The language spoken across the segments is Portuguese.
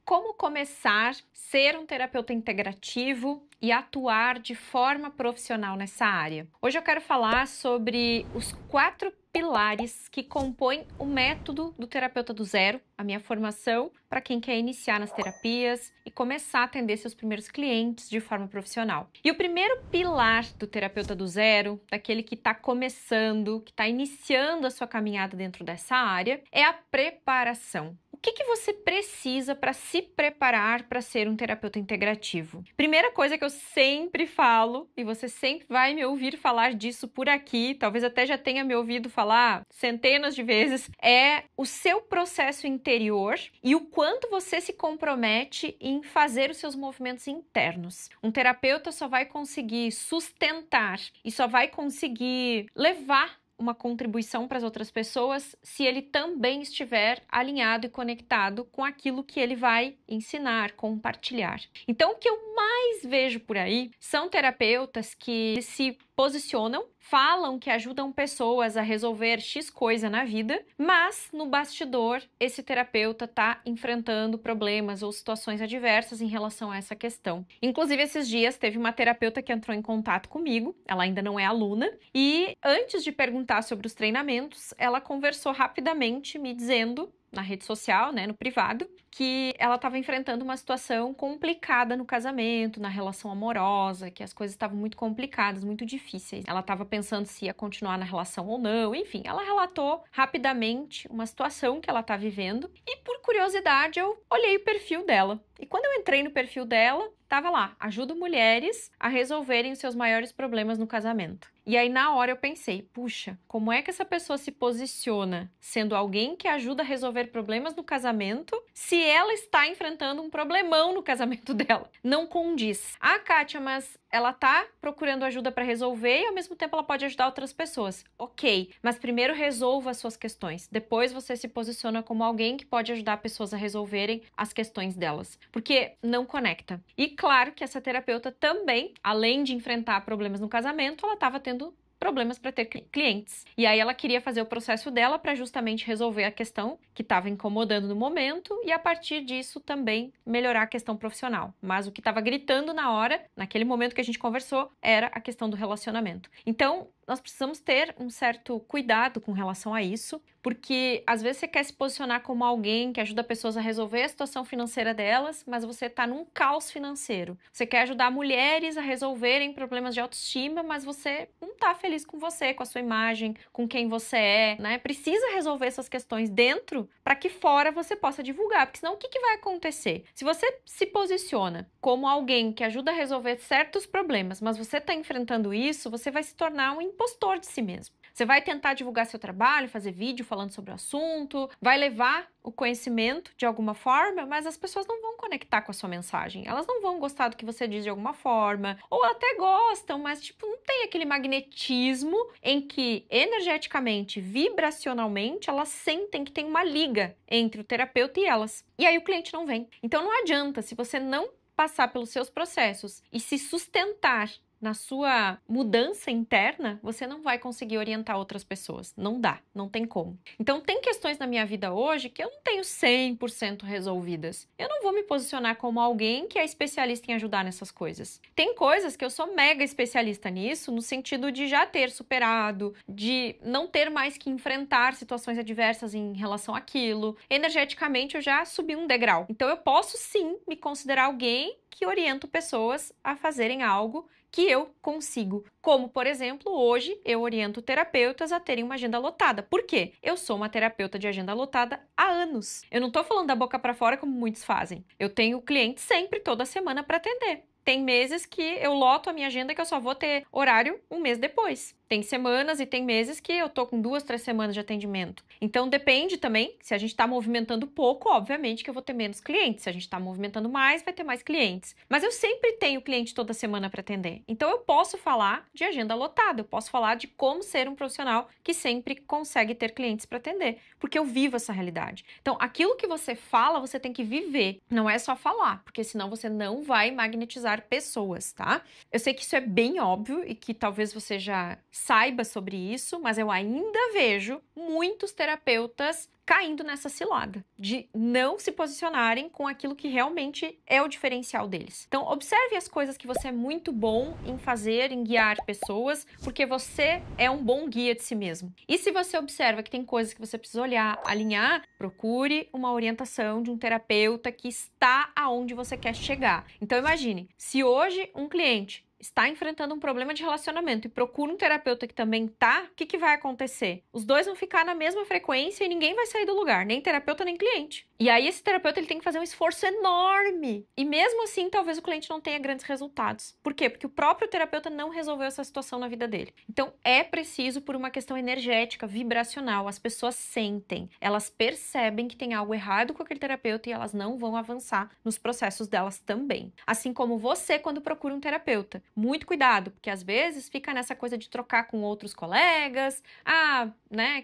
Como começar a ser um terapeuta integrativo e atuar de forma profissional nessa área? Hoje eu quero falar sobre os 4 pilares que compõem o método do terapeuta do zero, a minha formação para quem quer iniciar nas terapias e começar a atender seus primeiros clientes de forma profissional. E o primeiro pilar do terapeuta do zero, daquele que está começando, que está iniciando a sua caminhada dentro dessa área, é a preparação. O que você precisa para se preparar para ser um terapeuta integrativo? Primeira coisa que eu sempre falo, e você sempre vai me ouvir falar disso por aqui, talvez até já tenha me ouvido falar centenas de vezes, é o seu processo interior e o quanto você se compromete em fazer os seus movimentos internos. Um terapeuta só vai conseguir sustentar e só vai conseguir levar uma contribuição para as outras pessoas se ele também estiver alinhado e conectado com aquilo que ele vai ensinar, compartilhar. Então, o que eu mais vejo por aí são terapeutas que se posicionam, falam que ajudam pessoas a resolver X coisa na vida, mas no bastidor esse terapeuta está enfrentando problemas ou situações adversas em relação a essa questão. Inclusive, esses dias teve uma terapeuta que entrou em contato comigo, ela ainda não é aluna, e antes de perguntar sobre os treinamentos, ela conversou rapidamente me dizendo na rede social, no privado, que ela estava enfrentando uma situação complicada no casamento, na relação amorosa, que as coisas estavam muito complicadas, muito difíceis. Ela estava pensando se ia continuar na relação ou não, enfim, ela relatou rapidamente uma situação que ela está vivendo e, por curiosidade, eu olhei o perfil dela. E quando eu entrei no perfil dela, tava lá, ajuda mulheres a resolverem os seus maiores problemas no casamento. E aí, na hora, eu pensei, puxa, como é que essa pessoa se posiciona sendo alguém que ajuda a resolver problemas no casamento se ela está enfrentando um problemão no casamento dela? Não condiz. Ah, Kátia, mas ela tá procurando ajuda para resolver e ao mesmo tempo ela pode ajudar outras pessoas. Ok, mas primeiro resolva as suas questões. Depois você se posiciona como alguém que pode ajudar pessoas a resolverem as questões delas. Porque não conecta. E claro que essa terapeuta também, além de enfrentar problemas no casamento, ela estava tendo problemas para ter clientes. E aí ela queria fazer o processo dela para justamente resolver a questão que estava incomodando no momento e a partir disso também melhorar a questão profissional. Mas o que estava gritando na hora, naquele momento que a gente conversou, era a questão do relacionamento. Então, nós precisamos ter um certo cuidado com relação a isso, porque às vezes você quer se posicionar como alguém que ajuda pessoas a resolver a situação financeira delas, mas você está num caos financeiro. Você quer ajudar mulheres a resolverem problemas de autoestima, mas você não está feliz com você, com a sua imagem, com quem você é, né? Precisa resolver essas questões dentro para que fora você possa divulgar, porque senão o que vai acontecer? Se você se posiciona como alguém que ajuda a resolver certos problemas, mas você está enfrentando isso, você vai se tornar um impostor de si mesmo. Você vai tentar divulgar seu trabalho, fazer vídeo falando sobre o assunto, vai levar o conhecimento de alguma forma, mas as pessoas não vão conectar com a sua mensagem. Elas não vão gostar do que você diz de alguma forma, ou até gostam, mas não tem aquele magnetismo em que energeticamente, vibracionalmente, elas sentem que tem uma liga entre o terapeuta e elas. E aí o cliente não vem. Então não adianta, se você não passar pelos seus processos e se sustentar na sua mudança interna, você não vai conseguir orientar outras pessoas. Não dá, não tem como. Então, tem questões na minha vida hoje que eu não tenho 100% resolvidas. Eu não vou me posicionar como alguém que é especialista em ajudar nessas coisas. Tem coisas que eu sou mega especialista nisso, no sentido de já ter superado, de não ter mais que enfrentar situações adversas em relação àquilo. Energeticamente, eu já subi um degrau. Então, eu posso sim me considerar alguém que oriento pessoas a fazerem algo que eu consigo. Como, por exemplo, hoje eu oriento terapeutas a terem uma agenda lotada. Por quê? Eu sou uma terapeuta de agenda lotada há anos. Eu não tô falando da boca para fora como muitos fazem. Eu tenho cliente sempre, toda semana para atender. Tem meses que eu loto a minha agenda que eu só vou ter horário um mês depois. Tem semanas e tem meses que eu tô com 2, 3 semanas de atendimento. Então depende também, se a gente tá movimentando pouco, obviamente que eu vou ter menos clientes. Se a gente tá movimentando mais, vai ter mais clientes. Mas eu sempre tenho cliente toda semana para atender. Então eu posso falar de agenda lotada, eu posso falar de como ser um profissional que sempre consegue ter clientes para atender, porque eu vivo essa realidade. Então aquilo que você fala, você tem que viver, não é só falar, porque senão você não vai magnetizar pessoas, tá? Eu sei que isso é bem óbvio e que talvez você já saiba sobre isso, mas eu ainda vejo muitos terapeutas caindo nessa cilada de não se posicionarem com aquilo que realmente é o diferencial deles. Então, observe as coisas que você é muito bom em fazer, em guiar pessoas, porque você é um bom guia de si mesmo. E se você observa que tem coisas que você precisa olhar, alinhar, procure uma orientação de um terapeuta que está aonde você quer chegar. Então, imagine, se hoje um cliente está enfrentando um problema de relacionamento e procura um terapeuta que também tá, o que vai acontecer? Os dois vão ficar na mesma frequência e ninguém vai sair do lugar, nem terapeuta nem cliente. E aí esse terapeuta ele tem que fazer um esforço enorme. E mesmo assim, talvez o cliente não tenha grandes resultados. Por quê? Porque o próprio terapeuta não resolveu essa situação na vida dele. Então é preciso por uma questão energética, vibracional. As pessoas sentem, elas percebem que tem algo errado com aquele terapeuta e elas não vão avançar nos processos delas também. Assim como você quando procura um terapeuta. Muito cuidado, porque às vezes fica nessa coisa de trocar com outros colegas,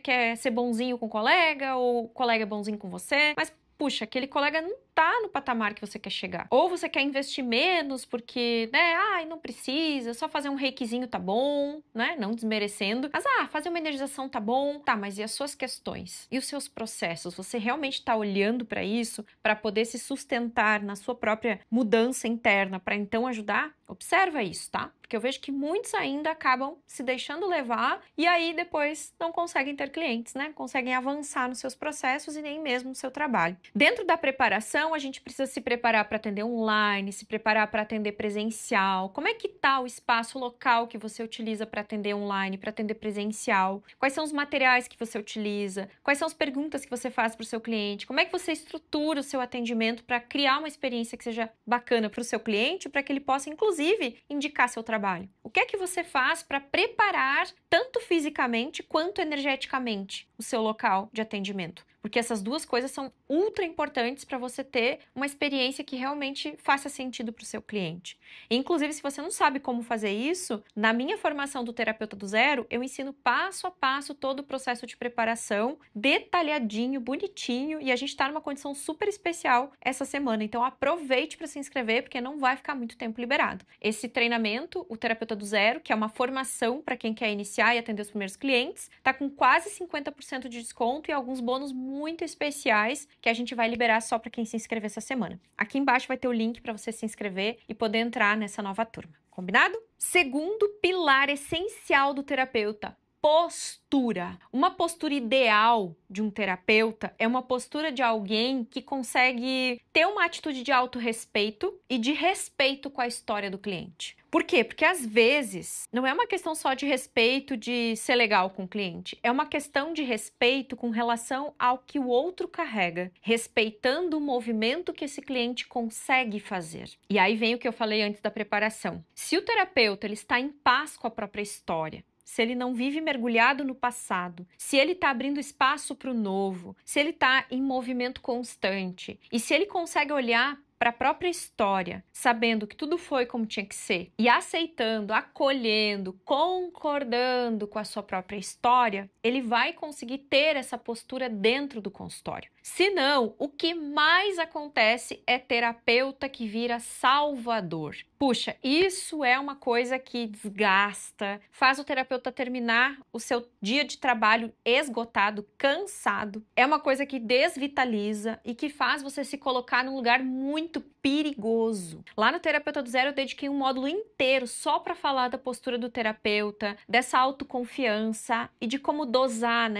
quer ser bonzinho com o colega, ou o colega é bonzinho com você, mas puxa, aquele colega não tá no patamar que você quer chegar. Ou você quer investir menos porque, não precisa, só fazer um reikizinho tá bom, não desmerecendo. Mas, fazer uma energização tá bom. Tá, mas e as suas questões? E os seus processos? Você realmente tá olhando para isso, para poder se sustentar na sua própria mudança interna, para então ajudar? Observa isso, tá? Porque eu vejo que muitos ainda acabam se deixando levar e aí depois não conseguem ter clientes, conseguem avançar nos seus processos e nem mesmo no seu trabalho. Dentro da preparação, a gente precisa se preparar para atender online, se preparar para atender presencial. Como é que tá o espaço local que você utiliza para atender online, para atender presencial? Quais são os materiais que você utiliza? Quais são as perguntas que você faz para o seu cliente? Como é que você estrutura o seu atendimento para criar uma experiência que seja bacana para o seu cliente, para que ele possa, inclusive, indicar seu trabalho? O que é que você faz para preparar, tanto fisicamente quanto energeticamente, o seu local de atendimento? Porque essas duas coisas são ultra importantes para você ter uma experiência que realmente faça sentido para o seu cliente. E, inclusive, se você não sabe como fazer isso, na minha formação do Terapeuta do Zero, eu ensino passo a passo todo o processo de preparação, detalhadinho, bonitinho, e a gente está numa condição super especial essa semana. Então, aproveite para se inscrever, porque não vai ficar muito tempo liberado. Esse treinamento, o Terapeuta do Zero, que é uma formação para quem quer iniciar e atender os primeiros clientes, está com quase 50% de desconto e alguns bônus muito especiais que a gente vai liberar só para quem se inscrever essa semana. Aqui embaixo vai ter o link para você se inscrever e poder entrar nessa nova turma. Combinado? Segundo pilar essencial do terapeuta: postura. Uma postura ideal de um terapeuta é uma postura de alguém que consegue ter uma atitude de autorrespeito e de respeito com a história do cliente. Por quê? Porque às vezes não é uma questão só de respeito de ser legal com o cliente, é uma questão de respeito com relação ao que o outro carrega, respeitando o movimento que esse cliente consegue fazer. E aí vem o que eu falei antes da preparação. Se o terapeuta ele está em paz com a própria história, se ele não vive mergulhado no passado, se ele está abrindo espaço para o novo, se ele está em movimento constante e se ele consegue olhar para a própria história, sabendo que tudo foi como tinha que ser e aceitando, acolhendo, concordando com a sua própria história, ele vai conseguir ter essa postura dentro do consultório. Se não, o que mais acontece é terapeuta que vira salvador. Puxa, isso é uma coisa que desgasta, faz o terapeuta terminar o seu dia de trabalho esgotado, cansado. É uma coisa que desvitaliza e que faz você se colocar num lugar muito perigoso. Lá no Terapeuta do Zero eu dediquei um módulo inteiro só para falar da postura do terapeuta, dessa autoconfiança e de como dosar,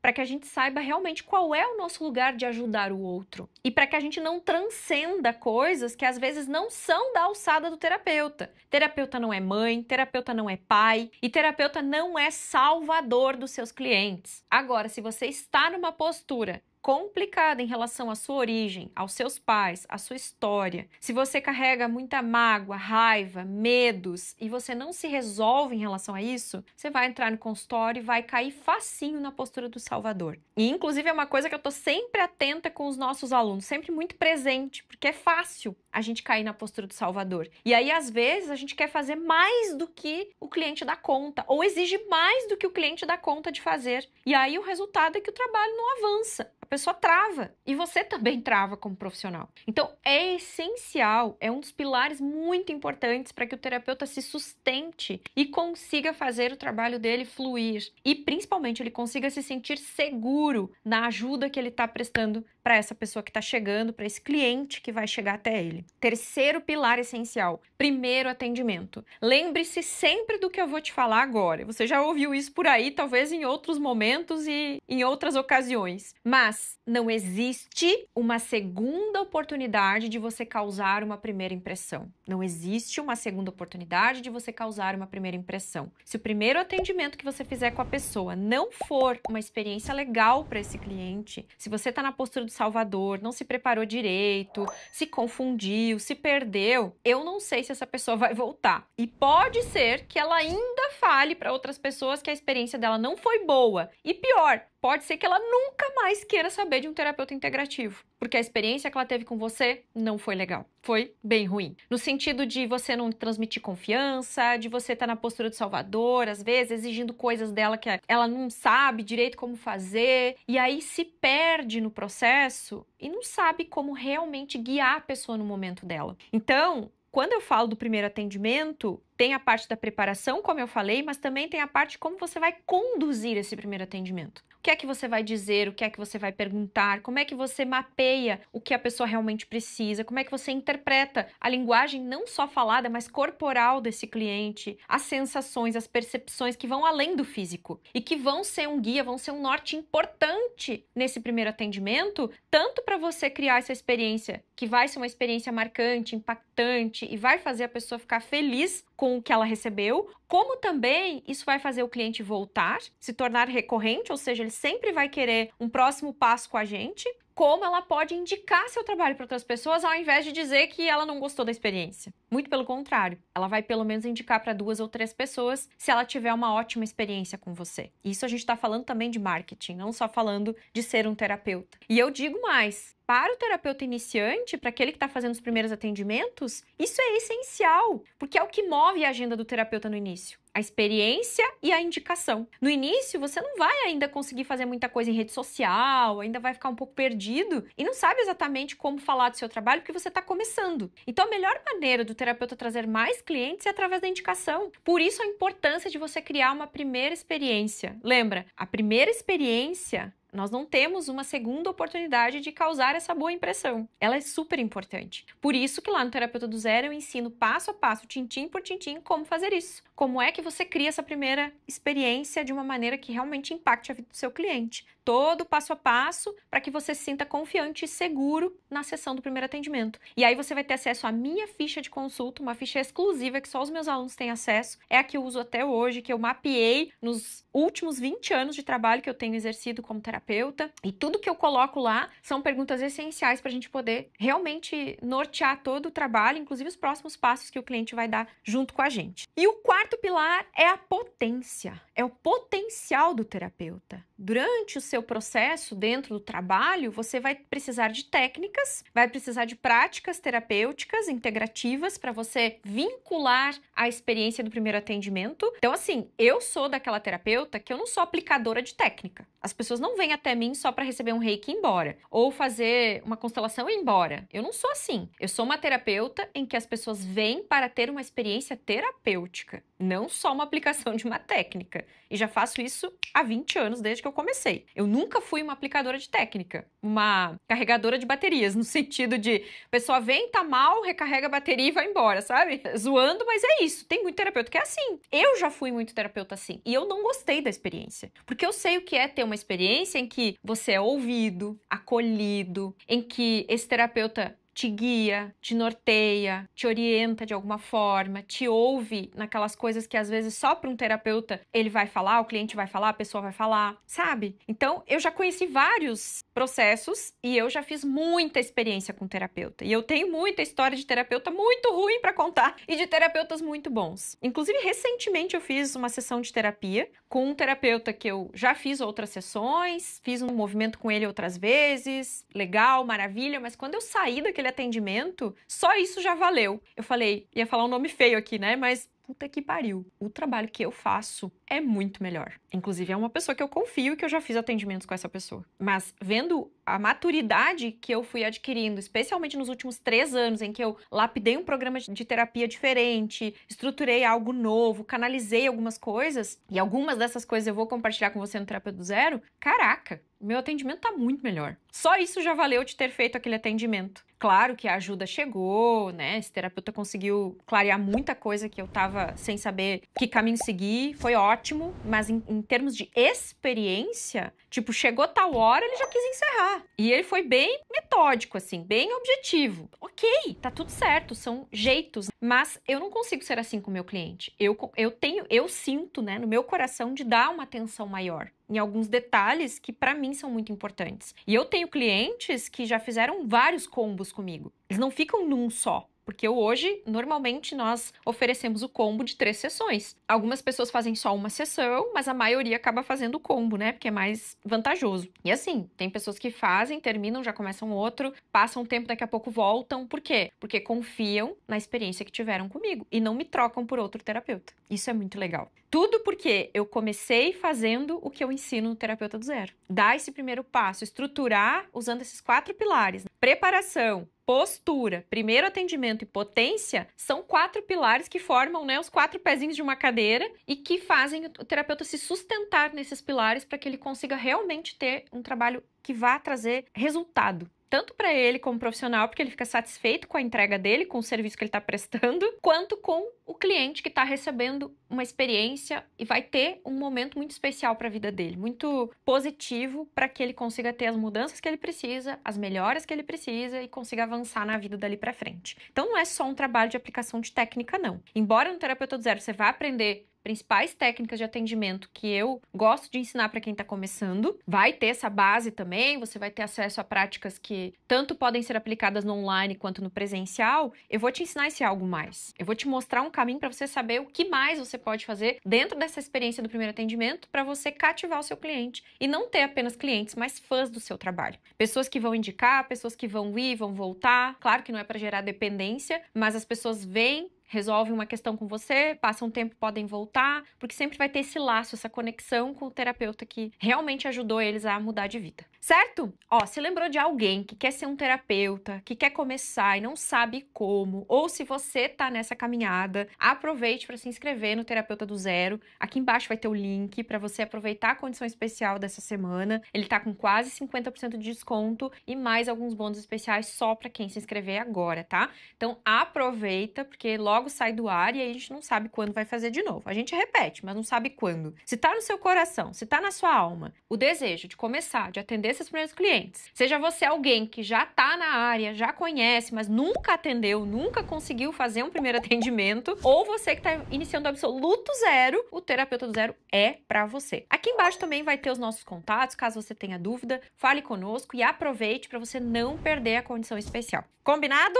para que a gente saiba realmente qual é o nosso lugar de ajudar o outro. E para que a gente não transcenda coisas que às vezes não são da alçada do terapeuta. Terapeuta não é mãe, terapeuta não é pai e terapeuta não é salvador dos seus clientes. Agora, se você está numa postura complicada em relação à sua origem, aos seus pais, à sua história, se você carrega muita mágoa, raiva, medos e você não se resolve em relação a isso, você vai entrar no consultório e vai cair facinho na postura do salvador. E inclusive é uma coisa que eu tô sempre atenta com os nossos alunos, sempre muito presente, porque é fácil a gente cair na postura do salvador. E aí às vezes a gente quer fazer mais do que o cliente dá conta, ou exige mais do que o cliente dá conta de fazer. E aí o resultado é que o trabalho não avança. A pessoa trava. E você também trava como profissional. Então, é essencial, é um dos pilares muito importantes para que o terapeuta se sustente e consiga fazer o trabalho dele fluir. E, principalmente, ele consiga se sentir seguro na ajuda que ele está prestando para essa pessoa que está chegando, para esse cliente que vai chegar até ele. Terceiro pilar essencial, primeiro atendimento. Lembre-se sempre do que eu vou te falar agora. Você já ouviu isso por aí, talvez em outros momentos e em outras ocasiões. Mas não existe uma segunda oportunidade de você causar uma primeira impressão. Não existe uma segunda oportunidade de você causar uma primeira impressão. Se o primeiro atendimento que você fizer com a pessoa não for uma experiência legal para esse cliente, se você está na postura do Salvador, não se preparou direito, se confundiu, se perdeu, eu não sei se essa pessoa vai voltar. E pode ser que ela ainda fale para outras pessoas que a experiência dela não foi boa. E pior, pode ser que ela nunca mais queira saber de um terapeuta integrativo, porque a experiência que ela teve com você não foi legal. Foi bem ruim. No sentido de você não transmitir confiança, de você estar na postura de Salvador, às vezes exigindo coisas dela que ela não sabe direito como fazer, e aí se perde no processo e não sabe como realmente guiar a pessoa no momento dela. Então, quando eu falo do primeiro atendimento, tem a parte da preparação, como eu falei, mas também tem a parte de como você vai conduzir esse primeiro atendimento. O que é que você vai dizer, o que é que você vai perguntar, como é que você mapeia o que a pessoa realmente precisa, como é que você interpreta a linguagem não só falada, mas corporal desse cliente, as sensações, as percepções que vão além do físico e que vão ser um guia, vão ser um norte importante nesse primeiro atendimento, tanto para você criar essa experiência que vai ser uma experiência marcante, impactante e vai fazer a pessoa ficar feliz com o que ela recebeu, como também isso vai fazer o cliente voltar, se tornar recorrente, ou seja, ele sempre vai querer um próximo passo com a gente, como ela pode indicar seu trabalho para outras pessoas ao invés de dizer que ela não gostou da experiência. Muito pelo contrário, ela vai pelo menos indicar para 2 ou 3 pessoas se ela tiver uma ótima experiência com você. Isso a gente está falando também de marketing, não só falando de ser um terapeuta. E eu digo mais, para o terapeuta iniciante, para aquele que está fazendo os primeiros atendimentos, isso é essencial, porque é o que move a agenda do terapeuta no início. A experiência e a indicação. No início, você não vai ainda conseguir fazer muita coisa em rede social, ainda vai ficar um pouco perdido e não sabe exatamente como falar do seu trabalho porque você está começando. Então, a melhor maneira do terapeuta trazer mais clientes é através da indicação. Por isso, a importância de você criar uma primeira experiência. Lembra, a primeira experiência, nós não temos uma segunda oportunidade de causar essa boa impressão. Ela é super importante. Por isso que lá no Terapeuta do Zero eu ensino passo a passo, tintim por tintim, como fazer isso. Como é que você cria essa primeira experiência de uma maneira que realmente impacte a vida do seu cliente. Todo passo a passo para que você se sinta confiante e seguro na sessão do primeiro atendimento. E aí você vai ter acesso à minha ficha de consulta, uma ficha exclusiva que só os meus alunos têm acesso. É a que eu uso até hoje, que eu mapeei nos últimos 20 anos de trabalho que eu tenho exercido como terapeuta. E tudo que eu coloco lá são perguntas essenciais para a gente poder realmente nortear todo o trabalho, inclusive os próximos passos que o cliente vai dar junto com a gente. E o quarto pilar é a potência. É o potencial do terapeuta. Durante o seu processo dentro do trabalho, você vai precisar de técnicas, vai precisar de práticas terapêuticas integrativas para você vincular a experiência do primeiro atendimento. Então, assim, eu sou daquela terapeuta que eu não sou aplicadora de técnica. As pessoas não vêm até mim só para receber um reiki e ir embora, ou fazer uma constelação e ir embora. Eu não sou assim. Eu sou uma terapeuta em que as pessoas vêm para ter uma experiência terapêutica, não só uma aplicação de uma técnica. E já faço isso há 20 anos, desde que eu comecei. Eu nunca fui uma aplicadora de técnica, uma carregadora de baterias, no sentido de a pessoa vem, tá mal, recarrega a bateria e vai embora, sabe? Zoando, mas é isso. Tem muito terapeuta que é assim. Eu já fui muito terapeuta assim. E eu não gostei da experiência. Porque eu sei o que é ter uma experiência em que você é ouvido, acolhido, em que esse terapeuta te guia, te norteia, te orienta de alguma forma, te ouve naquelas coisas que às vezes só para um terapeuta ele vai falar, o cliente vai falar, a pessoa vai falar, sabe? Então, eu já conheci vários processos e eu já fiz muita experiência com terapeuta. E eu tenho muita história de terapeuta muito ruim para contar e de terapeutas muito bons. Inclusive, recentemente eu fiz uma sessão de terapia com um terapeuta que eu já fiz outras sessões, fiz um movimento com ele outras vezes, legal, maravilha, mas quando eu saí daquele aquele atendimento, só isso já valeu. Eu falei, ia falar um nome feio aqui, né? Mas puta que pariu. O trabalho que eu faço é muito melhor. Inclusive, é uma pessoa que eu confio e que eu já fiz atendimentos com essa pessoa. Mas vendo a maturidade que eu fui adquirindo, especialmente nos últimos 3 anos, em que eu lapidei um programa de terapia diferente, estruturei algo novo, canalizei algumas coisas, e algumas dessas coisas eu vou compartilhar com você no Terapeuta do Zero, caraca, meu atendimento tá muito melhor. Só isso já valeu de ter feito aquele atendimento. Claro que a ajuda chegou, né? Esse terapeuta conseguiu clarear muita coisa que eu tava sem saber que caminho seguir, foi ótimo, mas em termos de experiência, tipo, chegou tal hora, ele já quis encerrar. E ele foi bem metódico, assim, bem objetivo. Ok, tá tudo certo, são jeitos, mas eu não consigo ser assim com o meu cliente. Eu sinto, né, no meu coração de dar uma atenção maior em alguns detalhes que para mim são muito importantes. E eu tenho clientes que já fizeram vários combos comigo. Eles não ficam num só. Porque hoje, normalmente, nós oferecemos o combo de 3 sessões. Algumas pessoas fazem só uma sessão, mas a maioria acaba fazendo o combo, né? Porque é mais vantajoso. E assim, tem pessoas que fazem, terminam, já começam outro, passam um tempo, daqui a pouco voltam. Por quê? Porque confiam na experiência que tiveram comigo e não me trocam por outro terapeuta. Isso é muito legal. Tudo porque eu comecei fazendo o que eu ensino no Terapeuta do Zero. Dar esse primeiro passo, estruturar usando esses 4 pilares. Preparação, postura, primeiro atendimento e potência são 4 pilares que formam, né, os 4 pezinhos de uma cadeira e que fazem o terapeuta se sustentar nesses pilares para que ele consiga realmente ter um trabalho que vá trazer resultado. Tanto para ele como profissional, porque ele fica satisfeito com a entrega dele, com o serviço que ele está prestando, quanto com o cliente que está recebendo uma experiência e vai ter um momento muito especial para a vida dele, muito positivo para que ele consiga ter as mudanças que ele precisa, as melhoras que ele precisa e consiga avançar na vida dali para frente. Então não é só um trabalho de aplicação de técnica, não. Embora no Terapeuta do Zero você vá aprender principais técnicas de atendimento que eu gosto de ensinar para quem está começando. Vai ter essa base também, você vai ter acesso a práticas que tanto podem ser aplicadas no online quanto no presencial. Eu vou te ensinar esse algo mais. Eu vou te mostrar um caminho para você saber o que mais você pode fazer dentro dessa experiência do primeiro atendimento para você cativar o seu cliente e não ter apenas clientes, mas fãs do seu trabalho. Pessoas que vão indicar, pessoas que vão ir, vão voltar. Claro que não é para gerar dependência, mas as pessoas vêm, resolvem uma questão com você, passam um tempo, podem voltar, porque sempre vai ter esse laço, essa conexão com o terapeuta que realmente ajudou eles a mudar de vida. Certo? Ó, se lembrou de alguém que quer ser um terapeuta, que quer começar e não sabe como, ou se você tá nessa caminhada, aproveite para se inscrever no Terapeuta do Zero. Aqui embaixo vai ter o link para você aproveitar a condição especial dessa semana. Ele tá com quase 50% de desconto e mais alguns bônus especiais só para quem se inscrever agora, tá? Então aproveita, porque logo sai do ar e aí a gente não sabe quando vai fazer de novo. A gente repete, mas não sabe quando. Se tá no seu coração, se tá na sua alma, o desejo de começar, de atender esses primeiros clientes, seja você alguém que já tá na área, já conhece, mas nunca atendeu, nunca conseguiu fazer um primeiro atendimento, ou você que tá iniciando absoluto zero, o Terapeuta do Zero é pra você. Aqui embaixo também vai ter os nossos contatos, caso você tenha dúvida, fale conosco e aproveite para você não perder a condição especial. Combinado?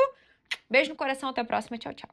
Beijo no coração, até a próxima, tchau, tchau.